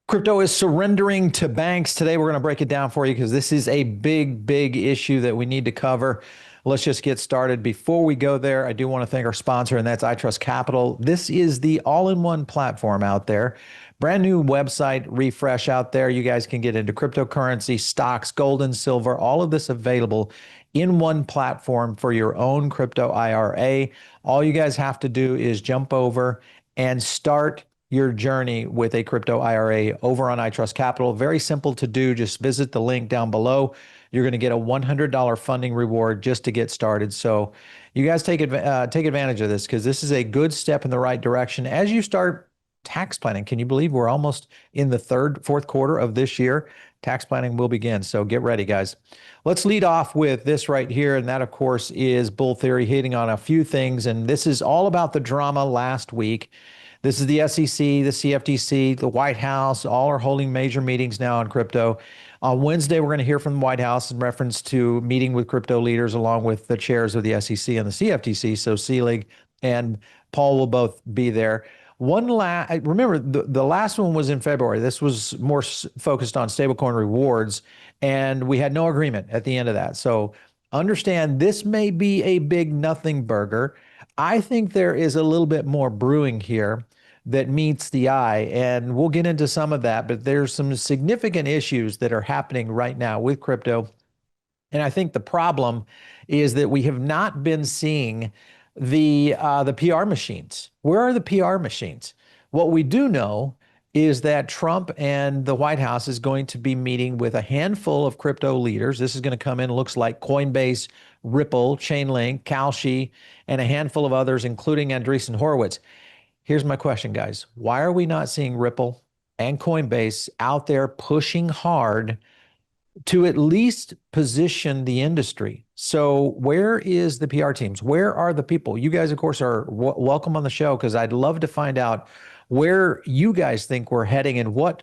Crypto is surrendering to banks. Today, we're going to break it down for you because this is a big issue that we need to cover. Let's just get started. Before we go there, I do want to thank our sponsor, and that's iTrust Capital. This is the all-in-one platform out there. Brand new website refresh out there. You guys can get into cryptocurrency, stocks, gold and silver, all of this available in one platform for your own crypto IRA. All you guys have to do is jump over and start your journey with a crypto IRA over on iTrust Capital. Very simple to do. Just visit the link down below. You're going to get a $100 funding reward just to get started. So you guys take advantage of this because this is a good step in the right direction as you start tax planning. Can you believe we're almost in the fourth quarter of this year? Tax planning will begin. So get ready, guys. Let's lead off with this right here. And that, of course, is bull theory, hitting on a few things. And this is all about the drama last week. This is the SEC, the CFTC, the White House, all are holding major meetings now on crypto. On Wednesday, we're going to hear from the White House in reference to meeting with crypto leaders along with the chairs of the SEC and the CFTC. So Selig and Paul will both be there. Remember, the last one was in February. This was more focused on stablecoin rewards, and we had no agreement at the end of that. So understand this may be a big nothing burger. I think there is a little bit more brewing here that meets the eye, and we'll get into some of that, but there's some significant issues that are happening right now with crypto. And I think the problem is that we have not been seeing the PR machines. Where are the PR machines? What we do know is that Trump and the White House is going to be meeting with a handful of crypto leaders. This is going to come in, looks like Coinbase, Ripple, Chainlink, Kalshi, and a handful of others, including Andreessen Horowitz. Here's my question, guys. Why are we not seeing Ripple and Coinbase out there pushing hard to at least position the industry? So where is the PR teams? Where are the people? You guys, of course, are welcome on the show because I'd love to find out where you guys think we're heading and what,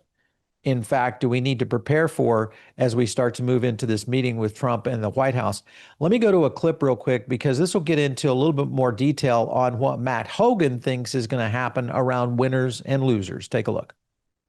in fact, do we need to prepare for as we start to move into this meeting with Trump and the White House. Let me go to a clip real quick because this will get into a little bit more detail on what Matt Hougan thinks is going to happen around winners and losers. Take a look.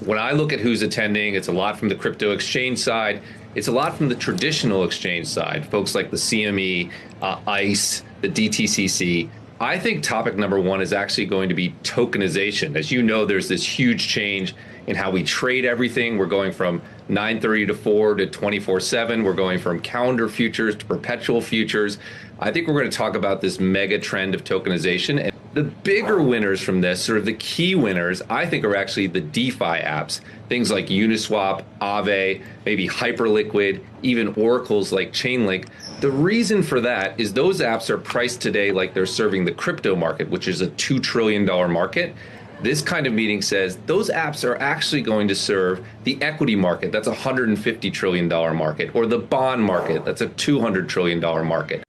When I look at who's attending, it's a lot from the crypto exchange side. It's a lot from the traditional exchange side, folks like the CME, ICE, the DTCC. I think topic number one is actually going to be tokenization. As you know, there's this huge change in how we trade everything. We're going from 9:30 to 4 to 24/7. We're going from calendar futures to perpetual futures. I think we're going to talk about this mega trend of tokenization. And the bigger winners from this, sort of the key winners, I think are actually the DeFi apps, things like Uniswap, Aave, maybe Hyperliquid, even oracles like Chainlink. The reason for that is those apps are priced today like they're serving the crypto market, which is a $2 trillion market. This kind of meeting says those apps are actually going to serve the equity market, that's a $150 trillion market, or the bond market, that's a $200 trillion market.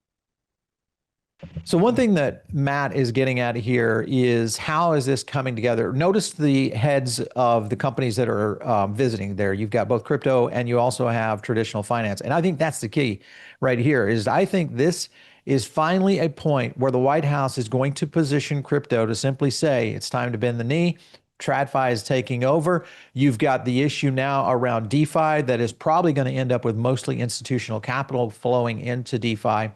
So one thing that Matt is getting at here is how is this coming together? Notice the heads of the companies that are visiting there. You've got both crypto and you also have traditional finance. And I think that's the key right here is I think this is finally a point where the White House is going to position crypto to simply say it's time to bend the knee. TradFi is taking over. You've got the issue now around DeFi that is probably going to end up with mostly institutional capital flowing into DeFi.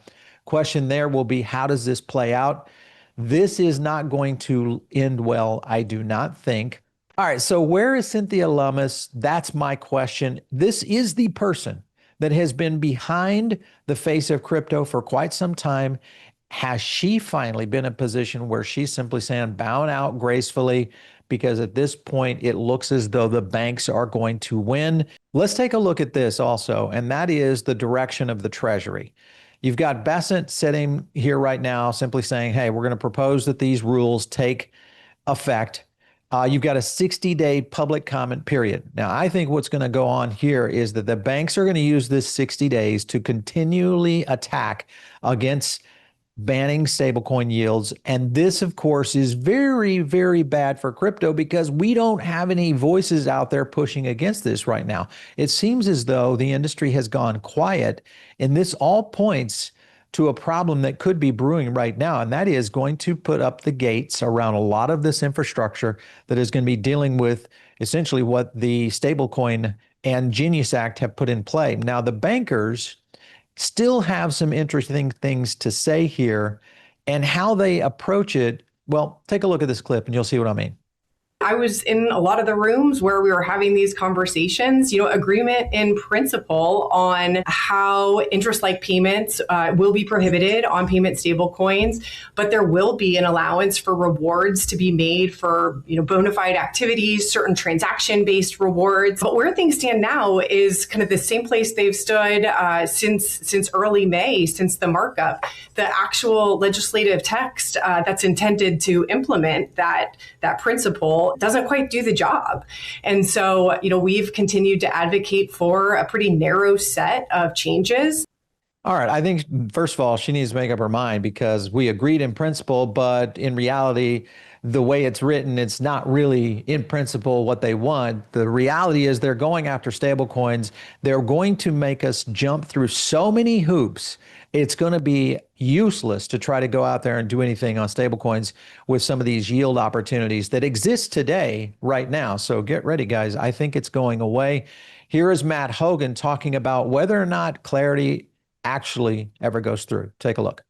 Question there will be, how does this play out? This is not going to end well, I do not think. All right, so where is Cynthia Lummis? That's my question. This is the person that has been behind the face of crypto for quite some time. Has she finally been in a position where she's simply saying, bow out gracefully, because at this point, it looks as though the banks are going to win. Let's take a look at this also, and that is the direction of the Treasury. You've got Bessent sitting here right now simply saying, hey, we're going to propose that these rules take effect. You've got a 60-day public comment period. Now, I think what's going to go on here is that the banks are going to use this 60 days to continually attack against banning stablecoin yields. And this, of course, is very bad for crypto because we don't have any voices out there pushing against this right now. It seems as though the industry has gone quiet, and this all points to a problem that could be brewing right now, and that is going to put up the gates around a lot of this infrastructure that is going to be dealing with essentially what the stablecoin and Genius Act have put in play. Now, the bankers still have some interesting things to say here, and how they approach it. Well, take a look at this clip and you'll see what I mean. I was in a lot of the rooms where we were having these conversations, agreement in principle on how interest-like payments will be prohibited on payment stablecoins, but there will be an allowance for rewards to be made for, bona fide activities, certain transaction-based rewards. But where things stand now is kind of the same place they've stood since early May, since the markup. The actual legislative text that's intended to implement that principle doesn't quite do the job. And so, we've continued to advocate for a pretty narrow set of changes. All right. I think, first of all, she needs to make up her mind, because we agreed in principle, but in reality, the way it's written, it's not really in principle what they want. The reality is they're going after stablecoins. They're going to make us jump through so many hoops. It's going to be useless to try to go out there and do anything on stablecoins with some of these yield opportunities that exist today, right now. So get ready, guys. I think it's going away. Here is Matt Hougan talking about whether or not clarity actually ever goes through. Take a look.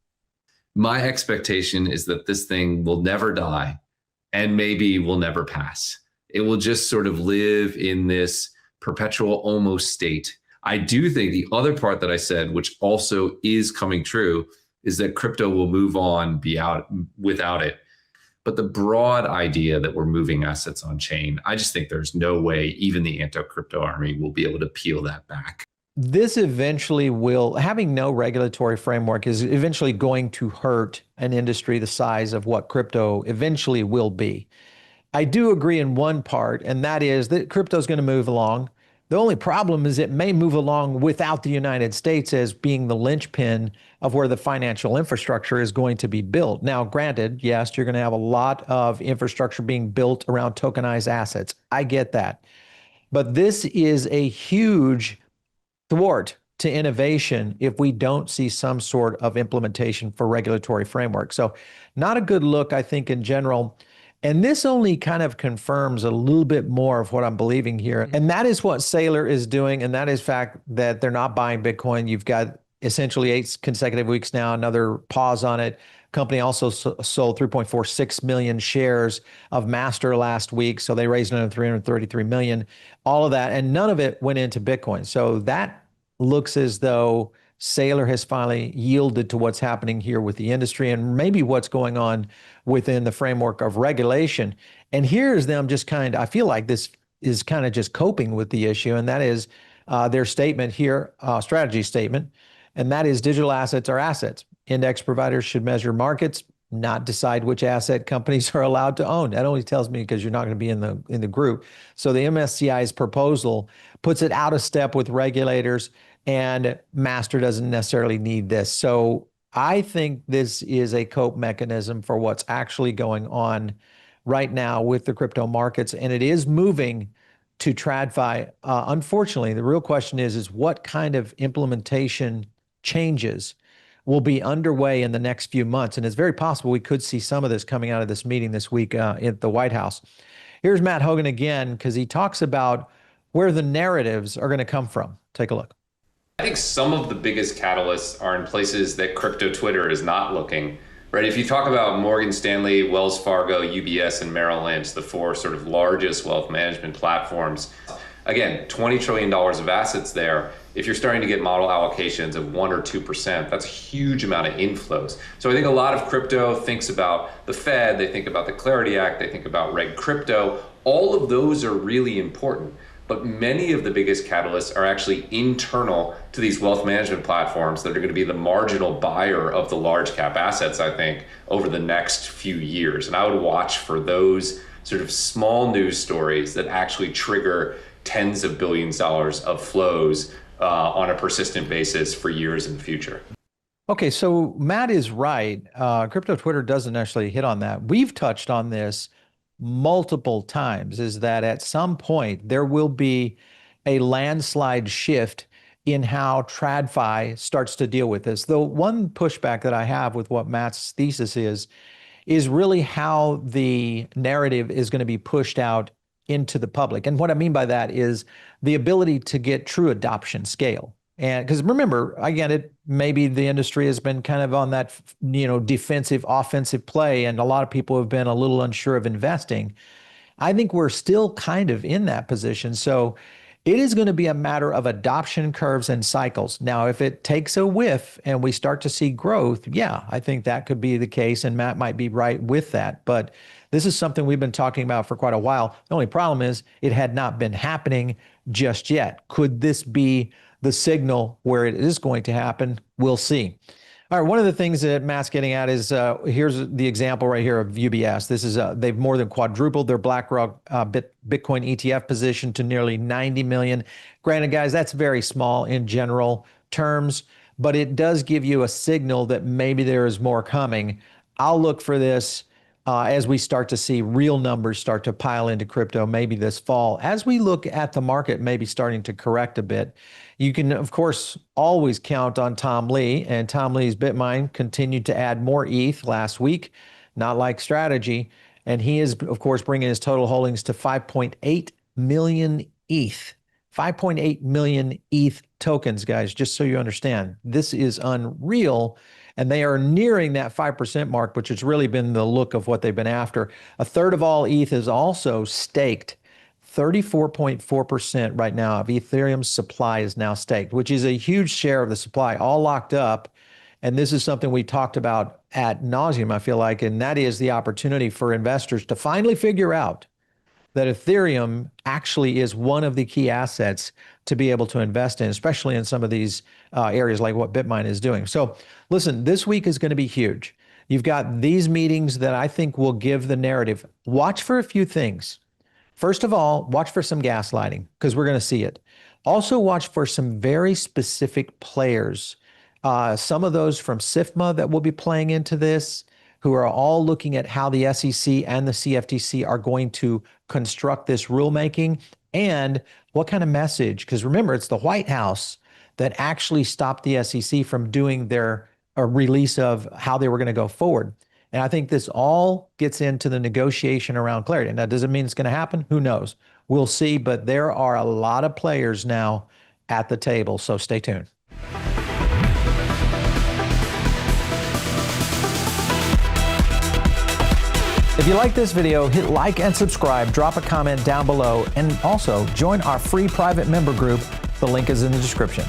My expectation is that this thing will never die and maybe will never pass. It will just sort of live in this perpetual almost state. I do think the other part that I said, which also is coming true, is that crypto will move on without it. But the broad idea that we're moving assets on chain, I just think there's no way even the anti-crypto army will be able to peel that back. This eventually will, having no regulatory framework is eventually going to hurt an industry the size of what crypto eventually will be. I do agree in one part, and that is that crypto is going to move along. The only problem is it may move along without the United States as being the linchpin of where the financial infrastructure is going to be built. Now, granted, yes, you're going to have a lot of infrastructure being built around tokenized assets. I get that. But this is a huge thwart to innovation if we don't see some sort of implementation for regulatory framework. So not a good look, I think, in general. And this only kind of confirms a little bit more of what I'm believing here. And that is what Saylor is doing. And that is fact that they're not buying Bitcoin. You've got essentially 8 consecutive weeks now, another pause on it. Company also sold 3.46 million shares of Master last week. So they raised another 333 million, all of that. And none of it went into Bitcoin. So that looks as though Saylor has finally yielded to what's happening here with the industry and maybe what's going on within the framework of regulation. And here's them just kind of, I feel like this is kind of just coping with the issue. And that is their statement here, strategy statement. And that is digital assets are assets. Index providers should measure markets, not decide which asset companies are allowed to own. That only tells me because you're not going to be in the group. So the MSCI's proposal puts it out of step with regulators, and Master doesn't necessarily need this. So I think this is a cope mechanism for what's actually going on right now with the crypto markets, and it is moving to TradFi. Unfortunately, the real question is what kind of implementation changes will be underway in the next few months. And it's very possible we could see some of this coming out of this meeting this week at the White House. Here's Matt Hougan again, because he talks about where the narratives are going to come from. Take a look. I think some of the biggest catalysts are in places that crypto Twitter is not looking, right? If you talk about Morgan Stanley, Wells Fargo, UBS, and Merrill Lynch, the 4 sort of largest wealth management platforms, again, $20 trillion of assets there. If you're starting to get model allocations of 1 or 2%, that's a huge amount of inflows. So I think a lot of crypto thinks about the Fed, they think about the Clarity Act, they think about Reg Crypto. All of those are really important. But many of the biggest catalysts are actually internal to these wealth management platforms that are going to be the marginal buyer of the large cap assets, I think, over the next few years. And I would watch for those sort of small news stories that actually trigger tens of billions of dollars of flows on a persistent basis for years in the future. Okay, so Matt is right. Crypto Twitter doesn't actually hit on that. We've touched on this multiple times, is that at some point there will be a landslide shift in how TradFi starts to deal with this. The one pushback that I have with what Matt's thesis is really how the narrative is going to be pushed out into the public. And what I mean by that is the ability to get true adoption scale. And because remember, again, maybe the industry has been kind of on that, defensive, offensive play, and a lot of people have been a little unsure of investing. I think we're still kind of in that position. So it is going to be a matter of adoption curves and cycles. Now, if it takes a whiff and we start to see growth, yeah, I think that could be the case, and Matt might be right with that. But this is something we've been talking about for quite a while. The only problem is it had not been happening just yet. Could this be the signal where it is going to happen? We'll see. All right, one of the things that Matt's getting at is here's the example right here of UBS. This is they've more than quadrupled their BlackRock Bitcoin ETF position to nearly 90 million. Granted, guys, that's very small in general terms, but it does give you a signal that maybe there is more coming. I'll look for this as we start to see real numbers start to pile into crypto, maybe this fall. As we look at the market maybe starting to correct a bit, you can, of course, always count on Tom Lee, and Tom Lee's BitMine continued to add more ETH last week, not like strategy. And he is, of course, bringing his total holdings to 5.8 million ETH. 5.8 million ETH tokens, guys, just so you understand. This is unreal. And they are nearing that 5% mark, which has really been the look of what they've been after. A third of all ETH is also staked. 34.4% right now of Ethereum's supply is now staked, which is a huge share of the supply, all locked up. And this is something we talked about ad nauseum, I feel like, and that is the opportunity for investors to finally figure out that Ethereum actually is one of the key assets to be able to invest in, especially in some of these areas like what BitMine is doing. So listen, this week is going to be huge. You've got these meetings that I think will give the narrative. Watch for a few things. First of all, watch for some gaslighting, because we're going to see it. Also watch for some very specific players. Some of those from SIFMA that will be playing into this, who are all looking at how the SEC and the CFTC are going to construct this rulemaking and what kind of message, because remember, it's the White House that actually stopped the SEC from doing their release of how they were going to go forward. And I think this all gets into the negotiation around clarity. Now, does it mean it's going to happen? Who knows? We'll see, but there are a lot of players now at the table, so stay tuned. If you like this video, hit like and subscribe, drop a comment down below, and also join our free private member group. The link is in the description.